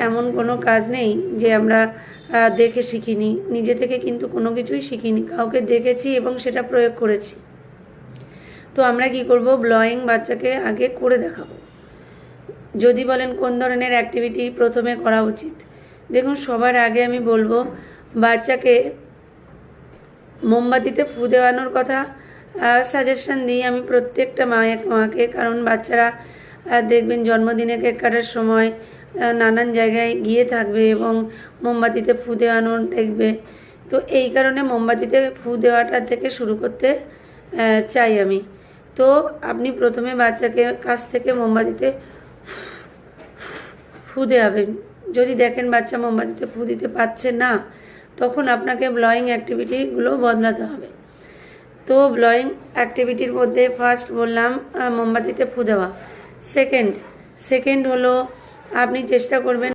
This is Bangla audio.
এমন কোনো কাজ নেই যে আমরা দেখে শিখিনি, নিজে থেকে কিন্তু কোনো কিছুই শিখিনি, কাউকে দেখেছি এবং সেটা প্রয়োগ করেছি। তো আমরা কি করব, ব্লয়িং বাচ্চাকে আগে করে দেখাবো। যদি বলেন কোন ধরনের অ্যাক্টিভিটি প্রথমে করা উচিত, দেখুন সবার আগে আমি বলবো বাচ্চাকে মোমবাতিতে ফু দেওয়ানোর কথা সাজেশন দিই আমি প্রত্যেকটা মাকে, কারণ বাচ্চারা দেখবেন জন্মদিনে কেক কাটার সময় নানান জায়গায় গিয়ে থাকবে এবং মোমবাতিতে ফু দেওয়ানোর দেখবে। তো এই কারণে মোমবাতিতে ফু দেওয়াটা থেকে শুরু করতে চাই আমি। তো আপনি প্রথমে বাচ্চাকে কাছ থেকে মোমবাতিতে ফু দেওয়াবেন। যদি দেখেন বাচ্চা মোমবাতিতে ফু দিতে পারছে না, তখন আপনাকে ব্লয়িং অ্যাক্টিভিটিগুলো বদলাতে হবে। তো ব্লয়িং অ্যাক্টিভিটির মধ্যে ফার্স্ট বললাম মোমবাতিতে ফু দেওয়া। সেকেন্ড হলো আপনি চেষ্টা করবেন